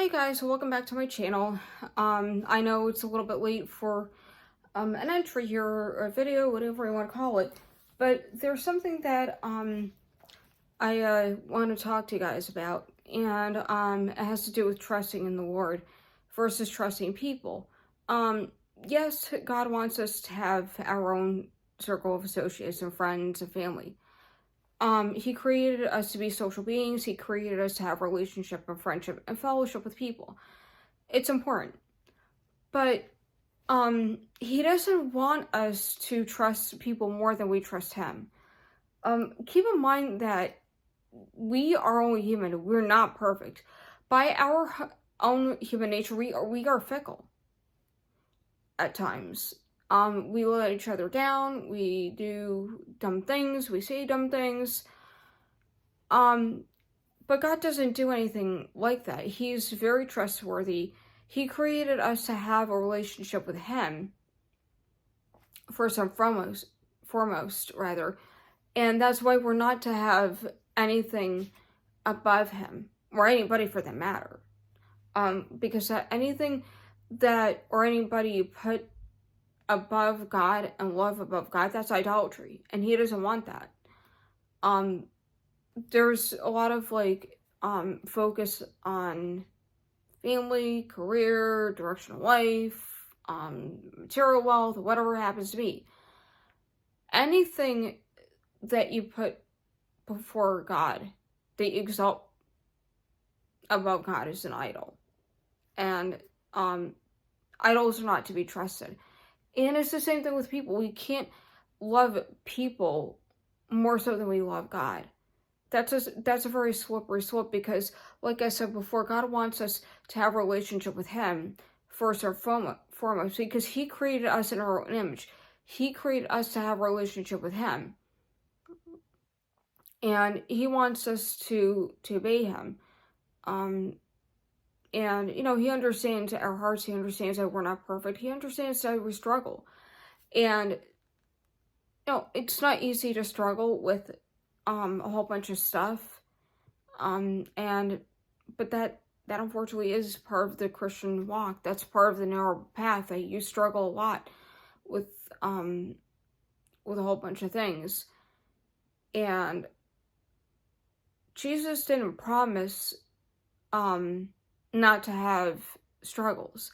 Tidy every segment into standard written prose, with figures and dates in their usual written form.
Hey guys, welcome back to my channel. I know it's a little bit late for an entry here or a video, whatever you want to call it, but there's something that I want to talk to you guys about, and it has to do with trusting in the Lord versus trusting people. Yes, God wants us to have our own circle of associates and friends and family. He created us to be social beings. He created us to have relationship and friendship and fellowship with people. It's important. But he doesn't want us to trust people more than we trust him. Keep in mind that we are only human. We're not perfect. By our own human nature, we are fickle at times. We let each other down, we do dumb things, we say dumb things. But God doesn't do anything like that. He's very trustworthy. He created us to have a relationship with him, first and foremost, rather. And that's why we're not to have anything above him, or anybody for that matter. Because anything that, or anybody you put above God and love above God, that's idolatry, and he doesn't want that. There's a lot of focus on family, career, direction of life, material wealth, whatever it happens to be. Anything that you put before God, that you exalt above God, is an idol. And idols are not to be trusted. And it's the same thing with people. We can't love people more so than we love God. That's a very slippery slope, because, like I said before, God wants us to have a relationship with him first and foremost, because he created us in our own image. He created us to have a relationship with him. And he wants us to obey him. And, he understands our hearts. He understands that we're not perfect. He understands that we struggle. And, it's not easy to struggle with a whole bunch of stuff. But that unfortunately is part of the Christian walk. That's part of the narrow path, that you struggle a lot with a whole bunch of things. And Jesus didn't promise not to have struggles.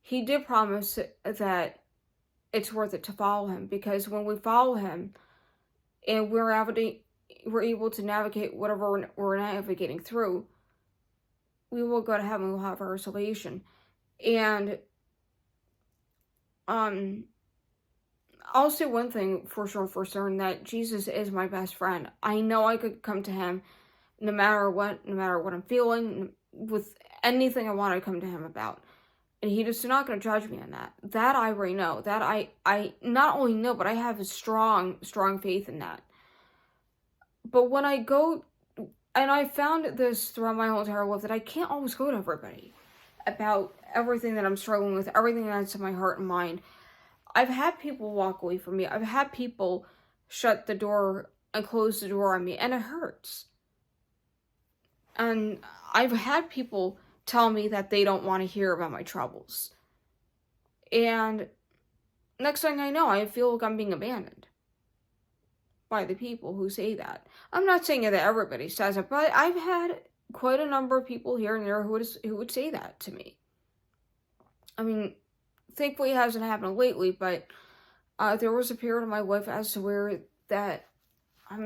He did promise that it's worth it to follow him, because when we follow him and we're able to navigate whatever we're navigating through, we will go to heaven. We'll have our salvation. And I'll say one thing for certain, that Jesus is my best friend. I know I could come to him no matter what I'm feeling, with anything I want to come to him about. And he is not going to judge me on that. That I already know. That I not only know, but I have a strong faith in that. But when I go, and I found this throughout my whole entire life, that I can't always go to everybody about everything that I'm struggling with, everything that's in my heart and mind. I've had people walk away from me. I've had people shut the door and close the door on me, and it hurts. And I've had people tell me that they don't want to hear about my troubles. And next thing I know, I feel like I'm being abandoned by the people who say that. I'm not saying that everybody says it, but I've had quite a number of people here and there who would say that to me. I mean, thankfully it hasn't happened lately, but there was a period of my life as to where that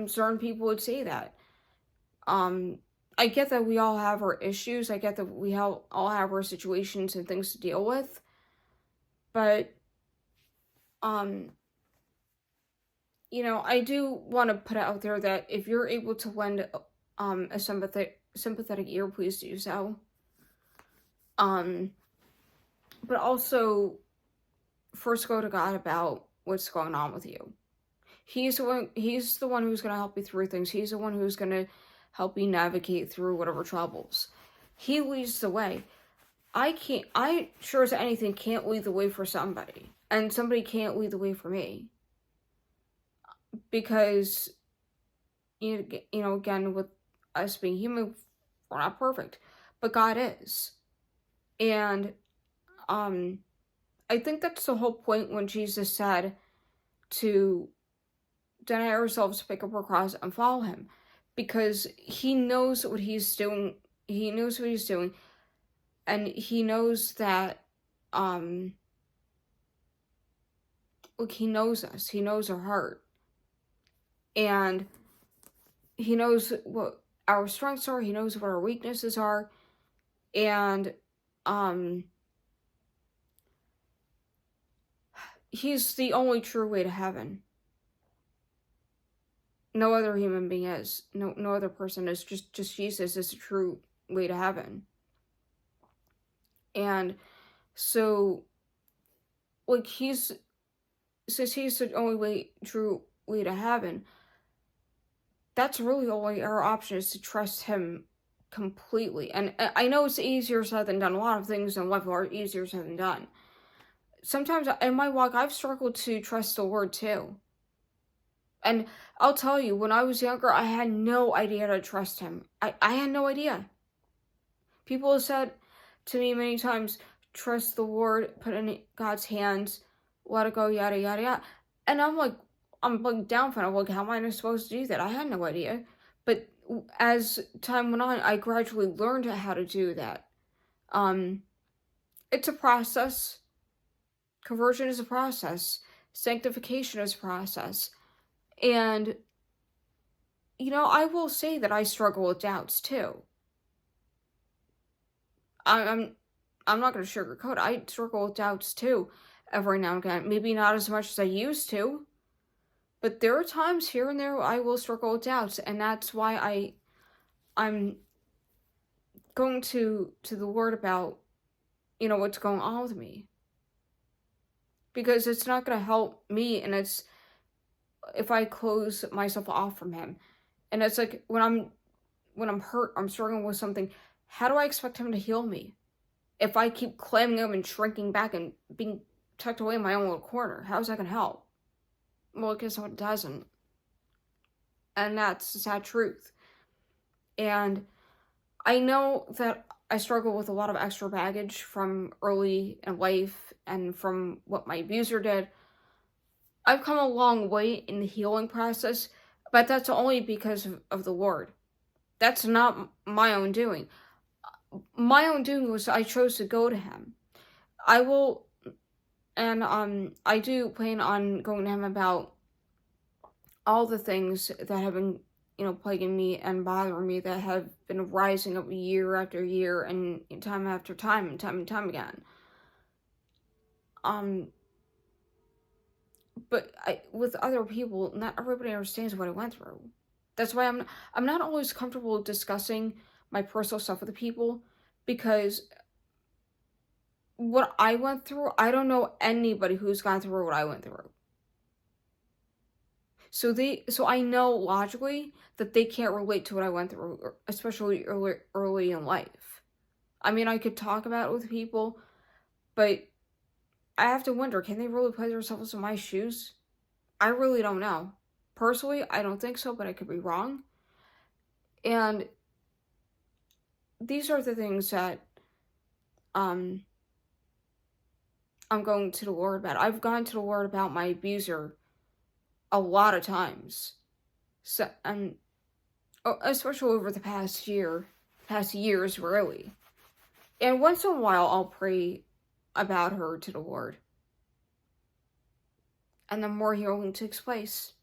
certain people would say that. I get that we all have our issues. I get that we all have our situations and things to deal with. But, I do want to put out there that if you're able to lend a sympathetic ear, please do so. But also, first go to God about what's going on with you. He's the one who's going to help you through things. He's the one who's going to help you navigate through whatever troubles. He leads the way. I sure as anything can't lead the way for somebody. And somebody can't lead the way for me. Because, again, with us being human, we're not perfect. But God is. And I think that's the whole point when Jesus said to deny ourselves, pick up our cross, and follow him. Because he knows what he's doing. He knows what he's doing. And he knows that, look, he knows us. He knows our heart. And he knows what our strengths are. He knows what our weaknesses are. And, he's the only true way to heaven. No other human being is. No other person is. Just Jesus is the true way to heaven. And so, like, since he's the only true way to heaven, that's really only our option, is to trust him completely. And I know it's easier said than done. A lot of things in life are easier said than done. Sometimes in my walk, I've struggled to trust the Lord too. And I'll tell you, when I was younger, I had no idea how to trust him. I had no idea. People have said to me many times, trust the Lord, put it in God's hands, let it go, yada, yada, yada. And I'm like dumbfounded. I'm like, how am I supposed to do that? I had no idea. But as time went on, I gradually learned how to do that. It's a process. Conversion is a process. Sanctification is a process. And, I will say that I struggle with doubts too. I'm not going to sugarcoat it. I struggle with doubts too, every now and again. Maybe not as much as I used to, but there are times here and there I will struggle with doubts, and that's why I'm going to the Lord about, what's going on with me. Because it's not going to help me, and it's if I close myself off from him. And it's like, when I'm hurt, I'm struggling with something, how do I expect him to heal me? If I keep clamming him and shrinking back and being tucked away in my own little corner, how's that going to help? Well, I guess it doesn't. And that's the sad truth. And I know that I struggle with a lot of extra baggage from early in life and from what my abuser did. I've come a long way in the healing process, but that's only because of the Lord. That's not my own doing. My own doing was I chose to go to him. I will, and I do plan on going to him about all the things that have been, plaguing me and bothering me, that have been rising up year after year and time after time and time again. But with other people, not everybody understands what I went through. That's why I'm not always comfortable discussing my personal stuff with people, because what I went through, I don't know anybody who's gone through what I went through. So I know logically that they can't relate to what I went through, especially early in life. I mean, I could talk about it with people, but I have to wonder, can they really put themselves in my shoes? I really don't know. Personally, I don't think so, but I could be wrong. And these are the things that I'm going to the Lord about. I've gone to the Lord about my abuser a lot of times. So, and especially over the past years really. And once in a while, I'll pray about her to the Lord. And then more healing takes place.